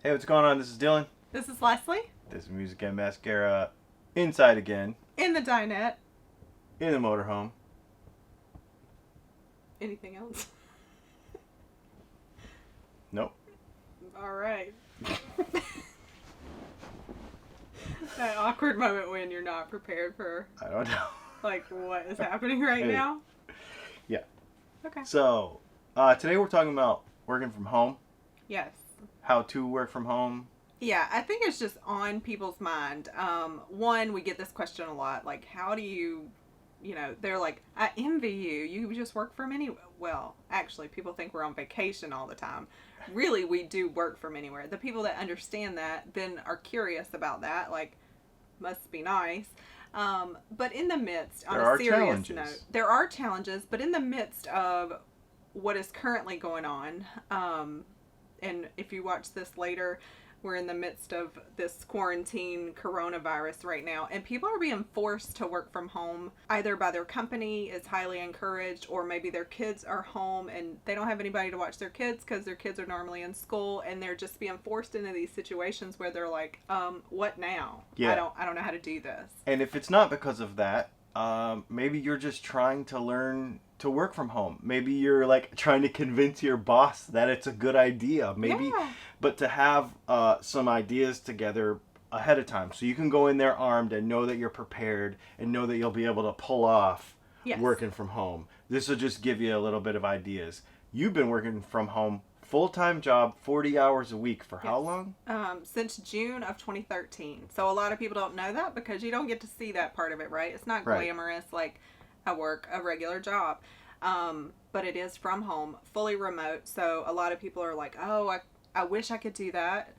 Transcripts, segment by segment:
Hey, what's going on? This is Dylan. This is Leslie This is Music and Mascara. Inside again. in the dinette. In the motorhome. Anything else? Nope. All right. That awkward moment when you're not prepared for, I don't know. like, what is happening right Hey. now. Yeah. Okay. So, today we're talking about working from home. Yes. How to work from home. Yeah, I think it's just on people's mind. One, we get this question a lot. Like, how do you, they're like, I envy you. You just work from anywhere. Well, actually, people think we're on vacation all the time. Really, we do work from anywhere. The people that understand that then are curious about that. Like, must be nice. But in the midst, on There a are serious challenges. note, there are challenges, but in the midst of what is currently going on, and if you watch this later, we're in the midst of this quarantine coronavirus right now, and people are being forced to work from home either by their company is highly encouraged, or maybe their kids are home and they don't have anybody to watch their kids because their kids are normally in school, and they're just being forced into these situations where they're like, what now? Yeah. I don't know how to do this. And if it's not because of that, maybe you're just trying to learn to work from home. Maybe you're like trying to convince your boss that it's a good idea. Maybe, Yeah. but to have some ideas together ahead of time so you can go in there armed and know that you're prepared and know that you'll be able to pull off Yes. working from home. This will just give you a little bit of ideas. You've been working from home, full-time job, 40 hours a week for how Yes. long? Since June of 2013. So a lot of people don't know that because you don't get to see that part of it, right? It's not Right. glamorous like I work a regular job. But it is from home, fully remote. So a lot of people are like, oh, I wish I could do that.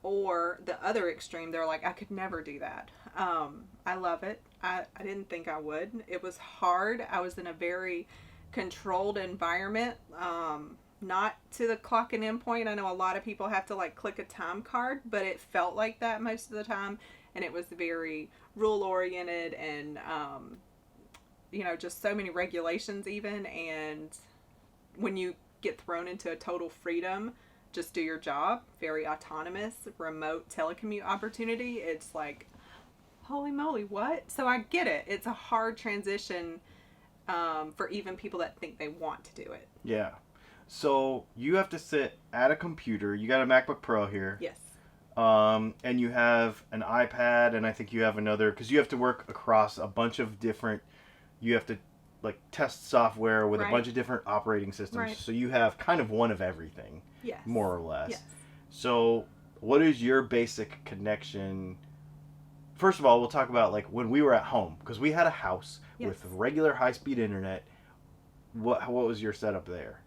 Or the other extreme, they're like, I could never do that. I love it. I didn't think I would. It was hard. I was in a very controlled environment. Not to the clock and in point. I know a lot of people have to like click a time card, but it felt like that most of the time. And it was very rule oriented and, just so many regulations even. And when you get thrown into a total freedom, just do your job, very autonomous, remote telecommute opportunity, it's like, holy moly, what? So I get it. It's a hard transition for even people that think they want to do it. Yeah. So you have to sit at a computer. You got a MacBook Pro here. Yes. And you have an iPad, and I think you have another, because you have to work across a bunch of different, you have to like test software with a Right. bunch of different operating systems. Right. So you have kind of one of everything, Yes. more or less. Yes. So what is your basic connection? First of all, we'll talk about like when we were at home, because we had a house Yes. with regular high-speed internet. What was your setup there?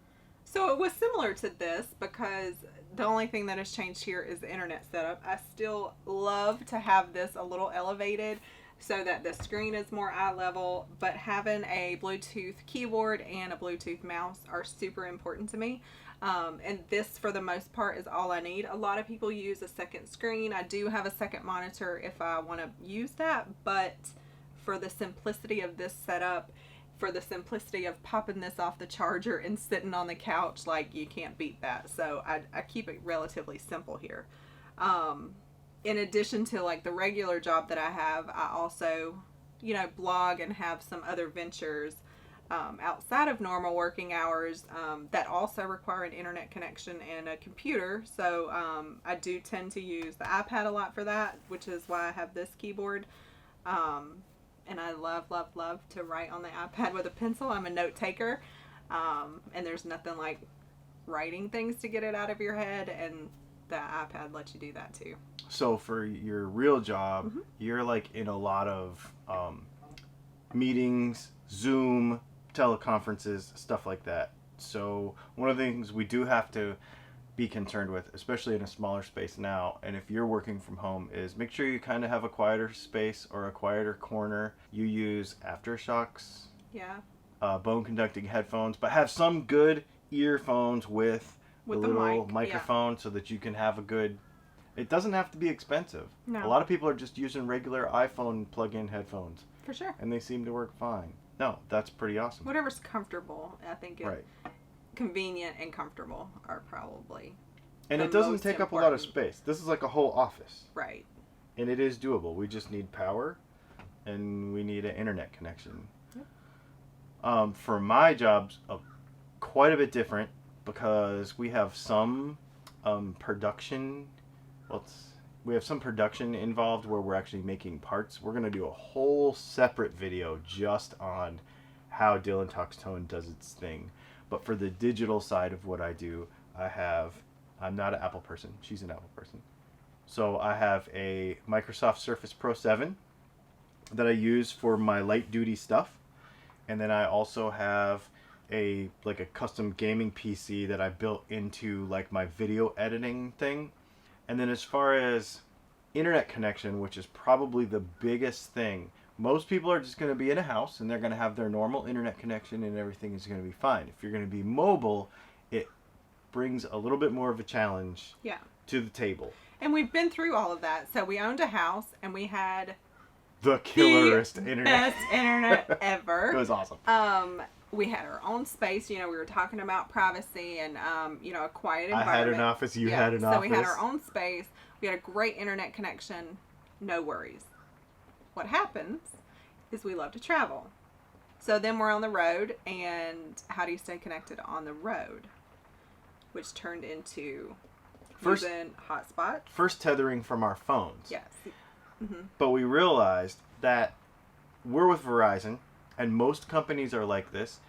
So it was similar to this because the only thing that has changed here is the internet setup. I still love to have this a little elevated so that the screen is more eye level, but having a Bluetooth keyboard and a Bluetooth mouse are super important to me. And this, for the most part, is all I need. A lot of people use a second screen. I do have a second monitor if I want to use that, but for the simplicity of this setup, for the simplicity of popping this off the charger and sitting on the couch, like, you can't beat that. So I keep it relatively simple here. In addition to like the regular job that I have, I also, blog and have some other ventures outside of normal working hours that also require an internet connection and a computer. So I do tend to use the iPad a lot for that, which is why I have this keyboard. And I love, love, love to write on the iPad with a pencil. I'm a note taker. And there's nothing like writing things to get it out of your head. And the iPad lets you do that too. So for your real job, Mhm. you're like in a lot of meetings, Zoom, teleconferences, stuff like that. So one of the things we do have to be concerned with, especially in a smaller space now, and if you're working from home, is make sure you kind of have a quieter space or a quieter corner. You use aftershocks, Yeah. bone conducting headphones, but have some good earphones with With the the little mic, microphone so that you can have a good. It doesn't have to be expensive. No. A lot of people are just using regular iPhone plug-in headphones, For sure. and they seem to work fine. No, that's pretty awesome. Whatever's comfortable, I think Right. convenient and comfortable are probably And the it doesn't most take up a lot of important. space. This is like a whole office. Right. And it is doable. We just need power and we need an internet connection. Yep. For my job's quite a bit different because we have some production. Well, we have some production involved where we're actually making parts. We're going to do a whole separate video just on how Dylan Talks Tone does its thing. But for the digital side of what I do, I'm not an Apple person. She's an Apple person. So I have a Microsoft Surface Pro 7 that I use for my light duty stuff. And then I also have a custom gaming PC that I built into like my video editing thing. And then as far as internet connection, which is probably the biggest thing, most people are just going to be in a house and they're going to have their normal internet connection and everything is going to be fine. If you're going to be mobile, it brings a little bit more of a challenge Yeah. to the table. And we've been through all of that. So we owned a house and we had The killerest internet. best internet ever. It was awesome. We had our own space. You know, we were talking about privacy and, you know, a quiet I environment. had an office, you had an office. So we had our own space. We had a great internet connection. No worries. What happens is we love to travel. So then we're on the road, and how do you stay connected on the road? Which turned into using hotspot. First tethering from our phones. Yes. Mm-hmm. But we realized that we're with Verizon, and most companies are like this.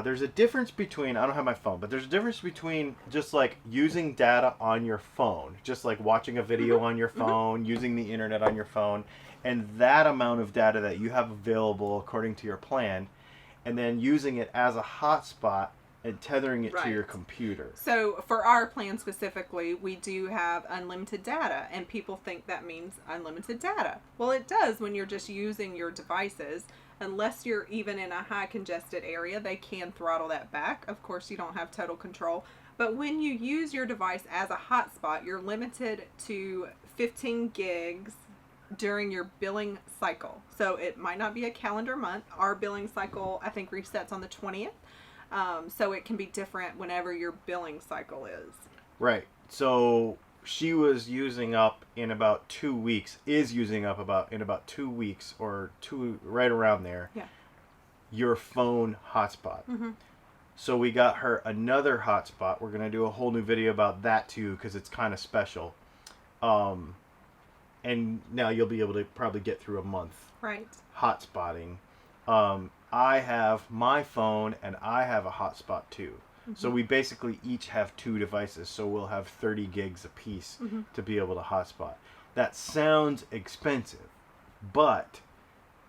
There's a difference between, I don't have my phone, but there's a difference between just like using data on your phone, just like watching a video on your phone, using the internet on your phone, and that amount of data that you have available according to your plan, and then using it as a hotspot and tethering it to your computer. So for our plan specifically, we do have unlimited data, and people think that means unlimited data. Well, it does when you're just using your devices. Unless you're even in a high congested area, they can throttle that back. Of course, you don't have total control. But when you use your device as a hotspot, you're limited to 15 gigs during your billing cycle. So it might not be a calendar month. Our billing cycle, I think, resets on the 20th. So it can be different whenever your billing cycle is. Right. So she was using up in about 2 weeks, is using up in about 2 weeks or right around there. Yeah. Your phone hotspot. Mm-hmm. So we got her another hotspot. We're going to do a whole new video about that too because it's kind of special. And now you'll be able to probably get through a month. Right. Hotspotting. I have my phone and I have a hotspot too. Mm-hmm. So we basically each have 2 devices. So we'll have 30 gigs apiece to be able to hotspot. That sounds expensive, but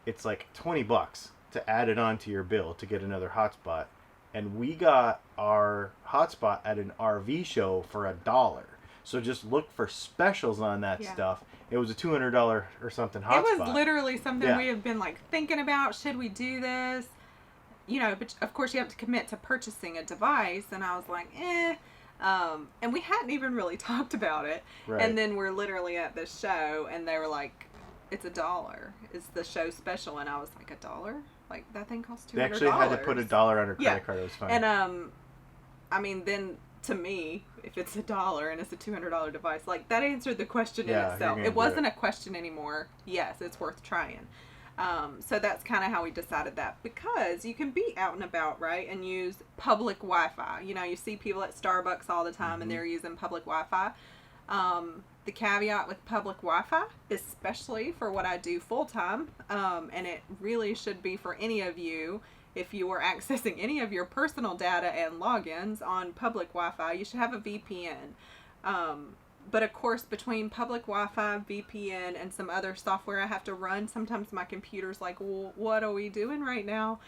it's like $20 to add it onto your bill to get another hotspot. And we got our hotspot at an RV show for $1. So just look for specials on that stuff. It was a $200 or something hotspot. It was literally something we have been like thinking about. Should we do this? You know, but of course you have to commit to purchasing a device. And I was like, and we hadn't even really talked about it. Right. And then we're literally at this show and they were like, it's $1. It's the show special. And I was like, $1? Like that thing costs $200. They actually had to put $1 on her credit card. It was fine. And I mean, then to me, if it's $1 and it's a $200 device, like that answered the question in itself. It wasn't a question anymore. Yes, it's worth trying. So that's kind of how we decided that, because you can be out and about, right, and use public Wi-Fi. You know, you see people at Starbucks all the time and they're using public Wi-Fi. The caveat with public Wi-Fi, especially for what I do full-time, and it really should be for any of you, if you are accessing any of your personal data and logins on public Wi-Fi, you should have a VPN. But of course, between public Wi-Fi, VPN, and some other software I have to run, sometimes my computer's like, well, what are we doing right now?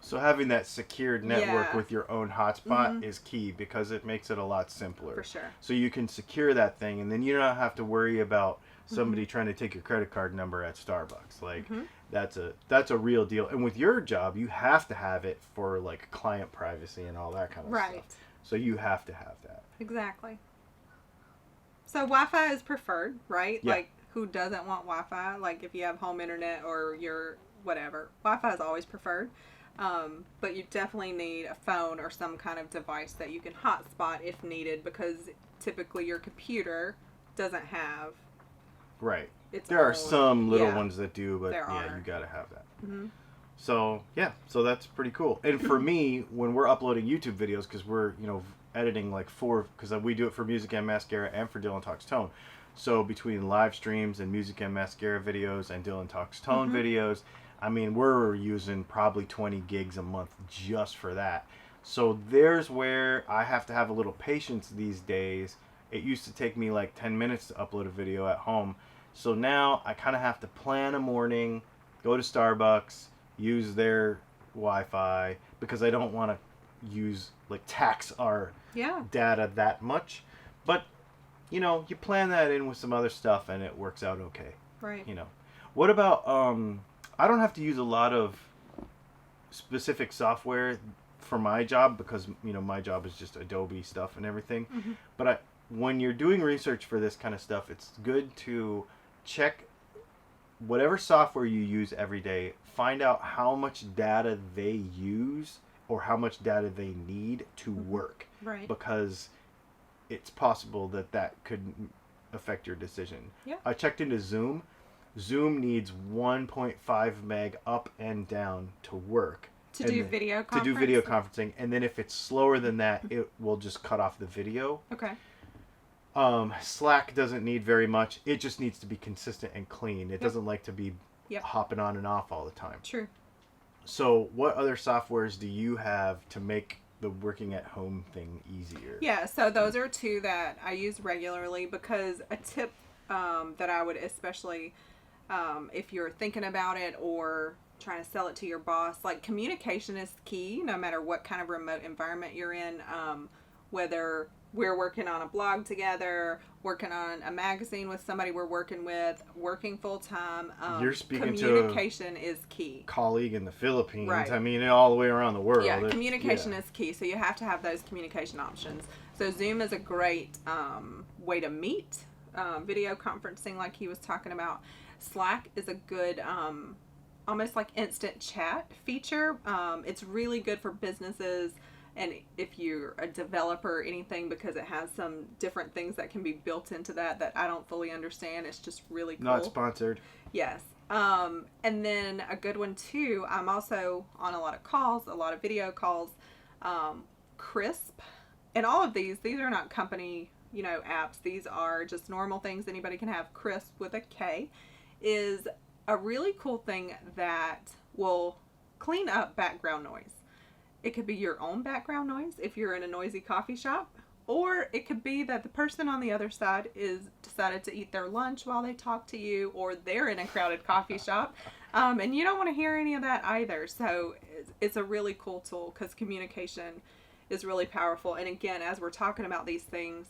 So having that secured network with your own hotspot is key because it makes it a lot simpler. For sure. So you can secure that thing, and then you don't have to worry about somebody trying to take your credit card number at Starbucks. Like that's a real deal. And with your job, you have to have it for like client privacy and all that kind of stuff. So you have to have that. Exactly. So Wi-Fi is preferred, right? Yeah. Like who doesn't want Wi-Fi? Like if you have home internet or your whatever, Wi-Fi is always preferred. But you definitely need a phone or some kind of device that you can hotspot if needed, because typically your computer doesn't have Right. its There are own. some little Yeah, ones that do, but there yeah, you are. gotta have that. Hmm. So yeah, so that's pretty cool. And for me, when we're uploading YouTube videos, because we're editing like four, because we do it for Music and Mascara and for Dylan Talks Tone. So between live streams and Music and Mascara videos and Dylan Talks Tone Hmm. videos, I mean we're using probably 20 gigs a month just for that. So there's where I have to have a little patience these days. It used to take me like 10 minutes to upload a video at home. So now I kind of have to plan a morning, go to Starbucks, use their Wi-Fi because I don't want to use like tax our Yeah. data that much. But you plan that in with some other stuff and it works out okay. Right. What about I don't have to use a lot of specific software for my job because my job is just Adobe stuff and everything. Hmm. But when you're doing research for this kind of stuff, it's good to check whatever software you use every day, find out how much data they use or how much data they need to Hmm. work, Right. because it's possible that that could affect your decision. Yeah. I checked into Zoom. Zoom needs 1.5 meg up and down to work. To And do then- video to do conference. video conferencing, and then if it's slower than that, it will just cut off the video. Okay. Slack doesn't need very much. It just needs to be consistent and clean. It Yep. doesn't like to be Yep. hopping on and off all the time. True. So, what other softwares do you have to make the working at home thing easier? Yeah, so those are two that I use regularly, because a tip that I would especially, if you're thinking about it or trying to sell it to your boss, like, communication is key no matter what kind of remote environment you're in, whether we're working on a blog together, working on a magazine with somebody we're working with, working full time. You're speaking to communication is key. Colleague in the Philippines. Right. I mean, all the way around the world. Yeah, communication is key. So you have to have those communication options. So Zoom is a great way to meet, video conferencing, like he was talking about. Slack is a good, almost like instant chat feature. It's really good for businesses, and if you're a developer or anything, because it has some different things that can be built into that I don't fully understand. It's just really cool. Not sponsored. Yes. And then a good one too, I'm also on a lot of calls, a lot of video calls. Crisp. And all of these are not company, apps. These are just normal things anybody can have. Crisp with a K is a really cool thing that will clean up background noise. It could be your own background noise if you're in a noisy coffee shop, or it could be that the person on the other side is decided to eat their lunch while they talk to you, or they're in a crowded coffee shop, and you don't want to hear any of that either. So it's a really cool tool, because communication is really powerful. And again, as we're talking about these things,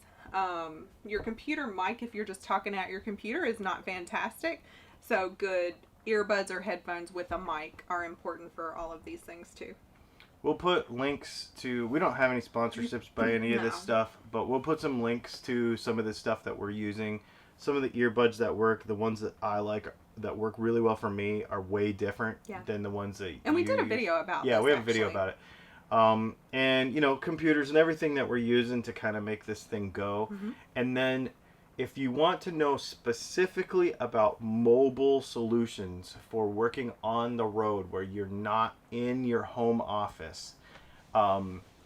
your computer mic, if you're just talking at your computer, is not fantastic. So good earbuds or headphones with a mic are important for all of these things too. We'll put links to, we don't have any sponsorships by any of this No. stuff, but we'll put some links to some of the stuff that we're using. Some of the earbuds that work, the ones that I like that work really well for me, are way different Yeah. than the ones that And we you did a use. video about Yeah, this, we have a video actually. about it. And computers and everything that we're using to kind of make this thing go. Mhm. And then if you want to know specifically about mobile solutions for working on the road where you're not in your home office,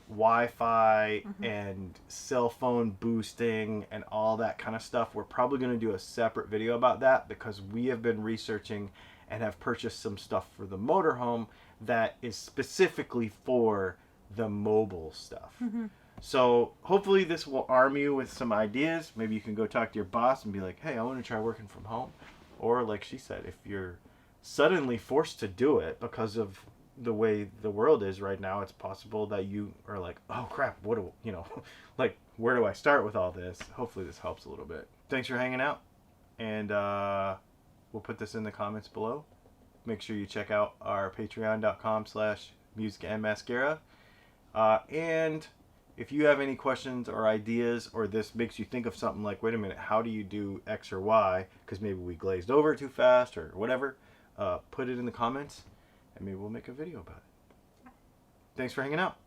Wi-Fi and cell phone boosting and all that kind of stuff, we're probably going to do a separate video about that, because we have been researching and have purchased some stuff for the motorhome that is specifically for the mobile stuff. So hopefully this will arm you with some ideas. Maybe you can go talk to your boss and be like, hey, I want to try working from home. Or like she said, if you're suddenly forced to do it because of the way the world is right now, it's possible that you are like, oh crap, what do like, where do I start with all this? Hopefully this helps a little bit. Thanks for hanging out. And we'll put this in the comments below. Make sure you check out our patreon.com/music and mascara. And if you have any questions or ideas, or this makes you think of something like, wait a minute, how do you do X or Y? Because maybe we glazed over too fast or whatever, put it in the comments and maybe we'll make a video about it. Thanks for hanging out.